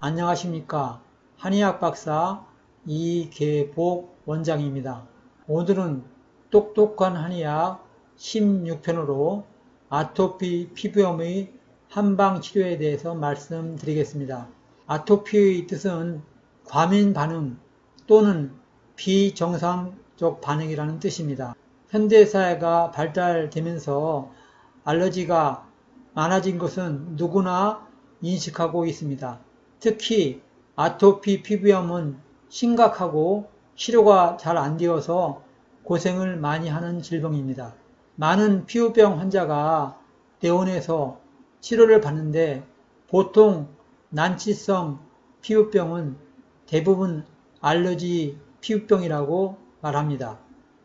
안녕하십니까. 한의학 박사 이계복 원장입니다. 오늘은 똑똑한 한의학 16편으로 아토피 피부염의 한방치료에 대해서 말씀드리겠습니다. 아토피의 뜻은 과민 반응 또는 비정상적 반응이라는 뜻입니다. 현대사회가 발달되면서 알러지가 많아진 것은 누구나 인식하고 있습니다. 특히 아토피 피부염은 심각하고 치료가 잘 안 되어서 고생을 많이 하는 질병입니다. 많은 피부병 환자가 내원해서 치료를 받는데 보통 난치성 피부병은 대부분 알러지 피부병이라고 말합니다.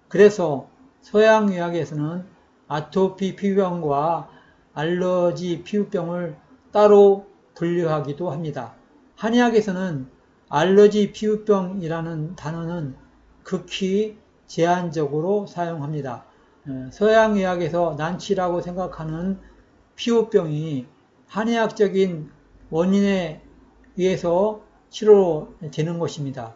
그래서 서양의학에서는 아토피 피부병과 알러지 피부병을 따로 분류하기도 합니다. 한의학에서는 알러지 피부병이라는 단어는 극히 제한적으로 사용합니다. 서양의학에서 난치라고 생각하는 피부병이 한의학적인 원인에 의해서 치료되는 것입니다.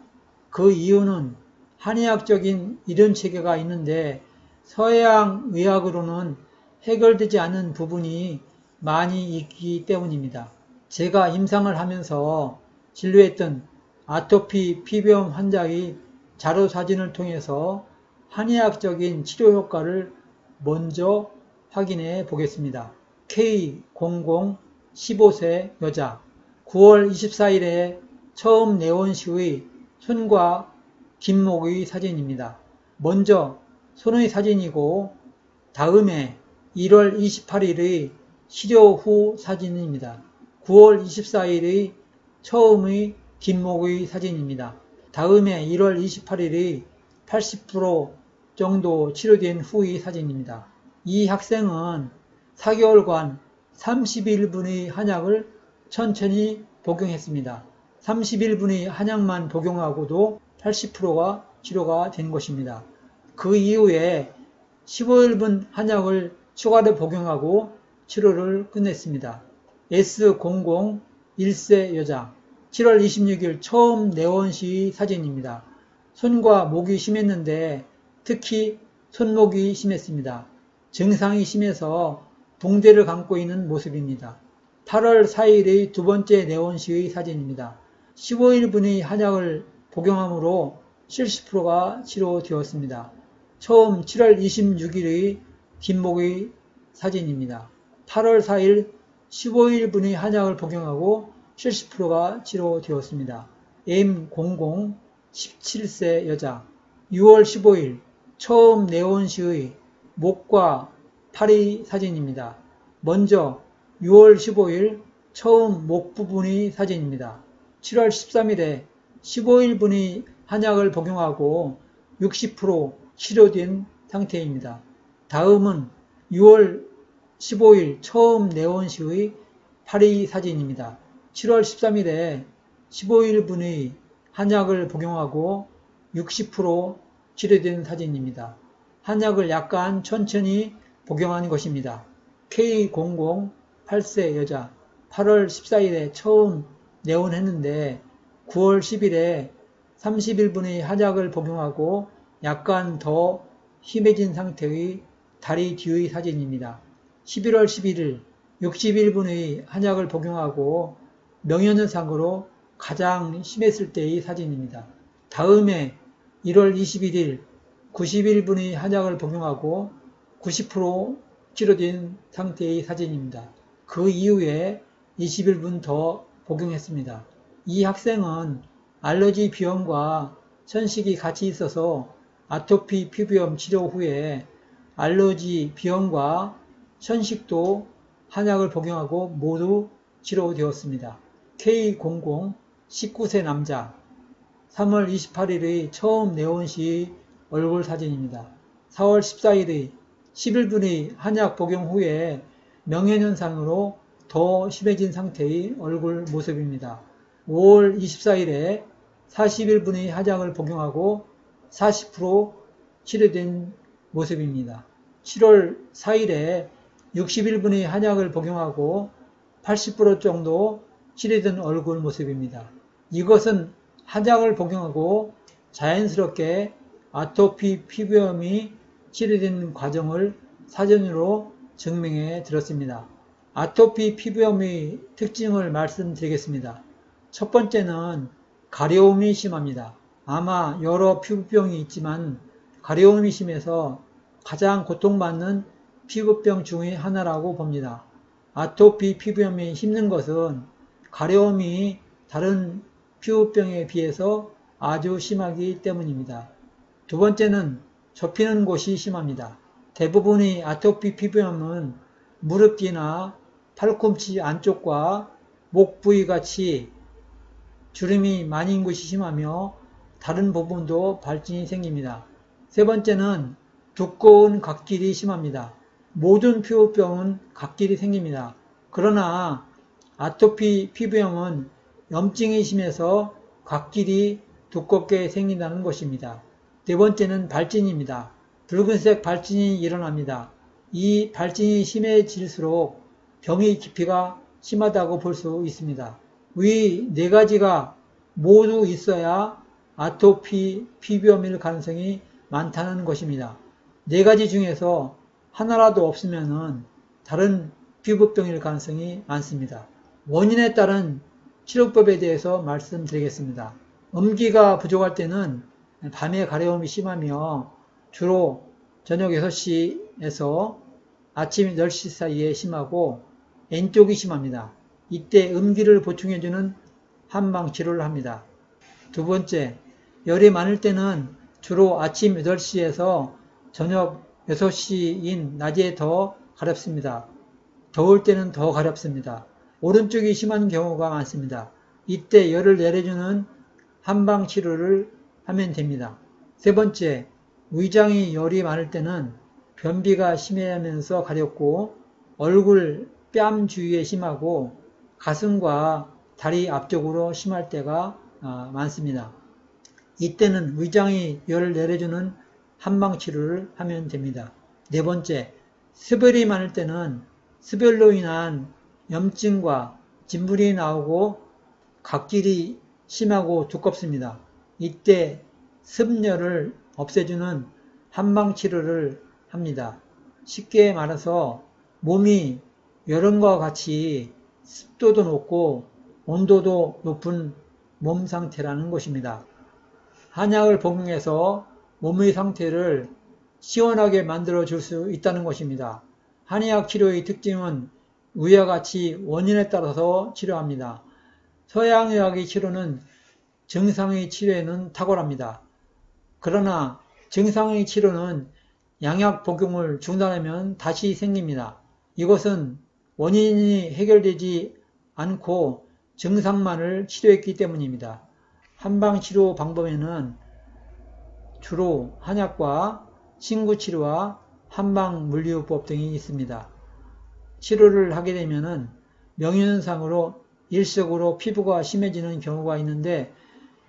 그 이유는 한의학적인 이론 체계가 있는데 서양의학으로는 해결되지 않은 부분이 많이 있기 때문입니다. 제가 임상을 하면서 진료했던 아토피 피부염 환자의 자료 사진을 통해서 한의학적인 치료 효과를 먼저 확인해 보겠습니다. K00 15세 여자 9월 24일에 처음 내원 시의 손과 뒷목의 사진입니다. 먼저 손의 사진이고 다음에 1월 28일의 치료 후 사진입니다. 9월 24일의 처음의 뒷목의 사진입니다. 다음에 1월 28일의 80% 정도 치료된 후의 사진입니다. 이 학생은 4개월간 31분의 한약을 천천히 복용했습니다. 31분의 한약만 복용하고도 80%가 치료가 된 것입니다. 그 이후에 15일분 한약을 추가로 복용하고 치료를 끝냈습니다. S00 1세 여자 7월 26일 처음 내원 시 사진입니다. 손과 목이 심했는데 특히 손목이 심했습니다. 증상이 심해서 붕대를 감고 있는 모습입니다. 8월 4일의 두 번째 내원 시의 사진입니다. 15일분의 한약을 복용함으로 70%가 치료되었습니다. 처음 7월 26일의 뒷목의 사진입니다. 8월 4일 15일분의 한약을 복용하고 70%가 치료되었습니다. M00 17세 여자 6월 15일 처음 내원 시의 목과 팔의 사진입니다. 먼저 6월 15일 처음 목 부분의 사진입니다. 7월 13일에 15일분의 한약을 복용하고 60% 치료된 상태입니다. 다음은 6월 15일 처음 내원 시의 팔의 사진입니다. 7월 13일에 15일분의 한약을 복용하고 60% 치료된 사진입니다. 한약을 약간 천천히 복용한 것입니다. K00 8세 여자 8월 14일에 처음 내원했는데 9월 10일에 30일분의 한약을 복용하고 약간 더 심해진 상태의 다리 뒤의 사진입니다. 11월 11일 60일분의 한약을 복용하고 명현현상으로 가장 심했을 때의 사진입니다. 다음에 1월 21일 90일분의 한약을 복용하고 90% 치료된 상태의 사진입니다. 그 이후에 20일분 더 복용했습니다. 이 학생은 알러지 비염과 천식이 같이 있어서 아토피 피부염 치료 후에 알러지 비염과 천식도 한약을 복용하고 모두 치료되었습니다. K00 19세 남자 3월 28일의 처음 내원 시 얼굴 사진입니다. 4월 14일의 10일분의 한약 복용 후에 명현현상으로 더 심해진 상태의 얼굴 모습입니다. 5월 24일에 40일분의 한약을 복용하고 40% 치료된 모습입니다. 7월 4일에 60일분의 한약을 복용하고 80% 정도 치료된 얼굴 모습입니다. 이것은 한약을 복용하고 자연스럽게 아토피 피부염이 치료된 과정을 사진으로 증명해 드렸습니다. 아토피 피부염의 특징을 말씀드리겠습니다. 첫 번째는 가려움이 심합니다. 아마 여러 피부병이 있지만 가려움이 심해서 가장 고통받는 피부병 중의 하나라고 봅니다. 아토피 피부염이 힘든 것은 가려움이 다른 피부병에 비해서 아주 심하기 때문입니다. 두 번째는 접히는 곳이 심합니다. 대부분의 아토피 피부염은 무릎 뒤나 팔꿈치 안쪽과 목 부위 같이 주름이 많은 곳이 심하며 다른 부분도 발진이 생깁니다. 세 번째는 두꺼운 각질이 심합니다. 모든 피부병은 각질이 생깁니다. 그러나 아토피 피부염은 염증이 심해서 각질이 두껍게 생긴다는 것입니다. 네 번째는 발진입니다. 붉은색 발진이 일어납니다. 이 발진이 심해질수록 병의 깊이가 심하다고 볼 수 있습니다. 위 네 가지가 모두 있어야 아토피 피부염일 가능성이 많다는 것입니다. 네 가지 중에서 하나라도 없으면 다른 피부병일 가능성이 많습니다. 원인에 따른 치료법에 대해서 말씀드리겠습니다. 음기가 부족할 때는 밤에 가려움이 심하며 주로 저녁 6시에서 아침 10시 사이에 심하고 N쪽이 심합니다. 이때 음기를 보충해주는 한방 치료를 합니다. 두 번째, 열이 많을 때는 주로 아침 8시에서 저녁 6시인 낮에 더 가렵습니다. 더울 때는 더 가렵습니다. 오른쪽이 심한 경우가 많습니다. 이때 열을 내려주는 한방 치료를 하면 됩니다. 세 번째, 위장이 열이 많을 때는 변비가 심해하면서 가렵고 얼굴 뺨 주위에 심하고 가슴과 다리 앞쪽으로 심할 때가 많습니다. 이때는 위장이 열을 내려주는 한방 치료를 하면 됩니다. 네 번째, 습열이 많을 때는 습열로 인한 염증과 진물이 나오고 각질이 심하고 두껍습니다. 이때 습열을 없애주는 한방 치료를 합니다. 쉽게 말해서 몸이 여름과 같이 습도도 높고 온도도 높은 몸 상태라는 것입니다. 한약을 복용해서 몸의 상태를 시원하게 만들어 줄 수 있다는 것입니다. 한의학 치료의 특징은 위와 같이 원인에 따라서 치료합니다. 서양의학의 치료는 증상의 치료에는 탁월합니다. 그러나 증상의 치료는 양약 복용을 중단하면 다시 생깁니다. 이것은 원인이 해결되지 않고 증상만을 치료했기 때문입니다. 한방치료 방법에는 주로 한약과 신구치료와 한방물리요법 등이 있습니다. 치료를 하게 되면 명현상으로 일시적으로 피부가 심해지는 경우가 있는데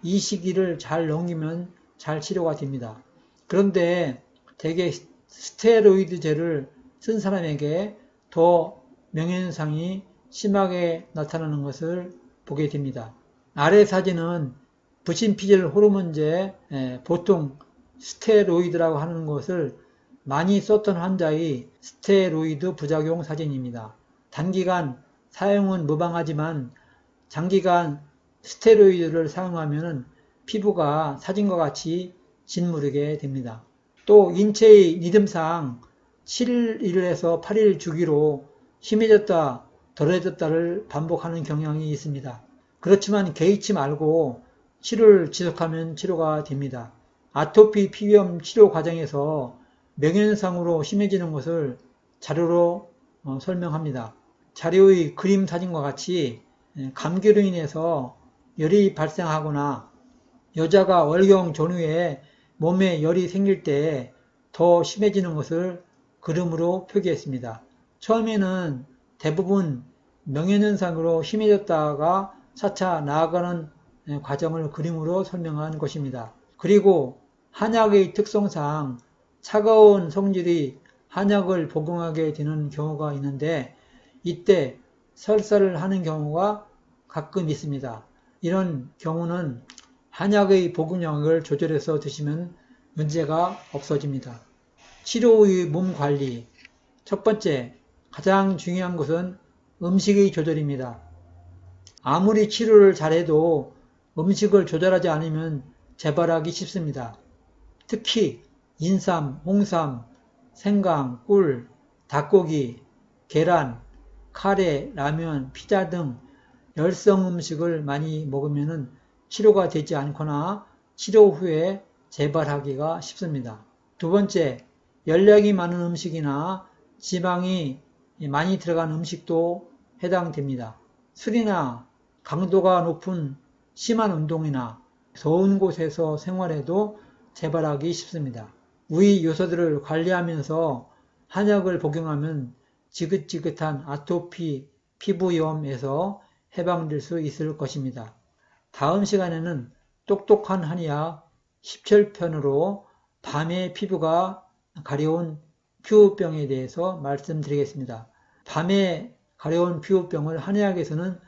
이 시기를 잘 넘기면 잘 치료가 됩니다. 그런데 대개 스테로이드제를 쓴 사람에게 더 명현상이 심하게 나타나는 것을 보게 됩니다. 아래 사진은 부신피질 호르몬제, 보통 스테로이드라고 하는 것을 많이 썼던 환자의 스테로이드 부작용 사진입니다. 단기간 사용은 무방하지만 장기간 스테로이드를 사용하면 피부가 사진과 같이 짓무르게 됩니다. 또 인체의 리듬상 7일에서 8일 주기로 심해졌다 덜해졌다를 반복하는 경향이 있습니다. 그렇지만 개의치 말고 치료를 지속하면 치료가 됩니다. 아토피 피부염 치료 과정에서 명현상으로 심해지는 것을 자료로 설명합니다. 자료의 그림 사진과 같이 감기로 인해서 열이 발생하거나 여자가 월경 전후에 몸에 열이 생길 때 더 심해지는 것을 그림으로 표기했습니다. 처음에는 대부분 명현현상으로 심해졌다가 차차 나아가는 과정을 그림으로 설명한 것입니다. 그리고 한약의 특성상 차가운 성질이 한약을 복용하게 되는 경우가 있는데 이때 설사를 하는 경우가 가끔 있습니다. 이런 경우는 한약의 복용량을 조절해서 드시면 문제가 없어집니다. 치료 후의 몸 관리. 첫 번째, 가장 중요한 것은 음식의 조절입니다. 아무리 치료를 잘해도 음식을 조절하지 않으면 재발하기 쉽습니다. 특히 인삼, 홍삼, 생강, 꿀, 닭고기, 계란, 카레, 라면, 피자 등 열성 음식을 많이 먹으면 치료가 되지 않거나 치료 후에 재발하기가 쉽습니다. 두 번째, 열량이 많은 음식이나 지방이 많이 들어간 음식도 해당됩니다. 술이나 강도가 높은 심한 운동이나 더운 곳에서 생활해도 재발하기 쉽습니다. 위 요소들을 관리하면서 한약을 복용하면 지긋지긋한 아토피, 피부염에서 해방될 수 있을 것입니다. 다음 시간에는 똑똑한 한의학 17편으로 밤에 피부가 가려운 피부병에 대해서 말씀드리겠습니다. 밤에 가려운 피부병을 한의학에서는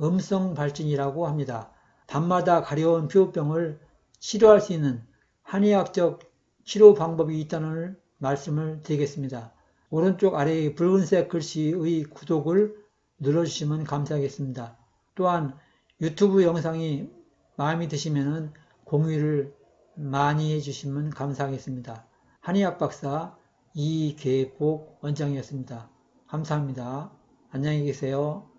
음성발진이라고 합니다. 밤마다 가려운 피부병을 치료할 수 있는 한의학적 치료 방법이 있다는 말씀을 드리겠습니다. 오른쪽 아래의 붉은색 글씨의 구독을 눌러주시면 감사하겠습니다. 또한 유튜브 영상이 마음에 드시면 공유를 많이 해주시면 감사하겠습니다. 한의학 박사 이계복 원장이었습니다. 감사합니다. 안녕히 계세요.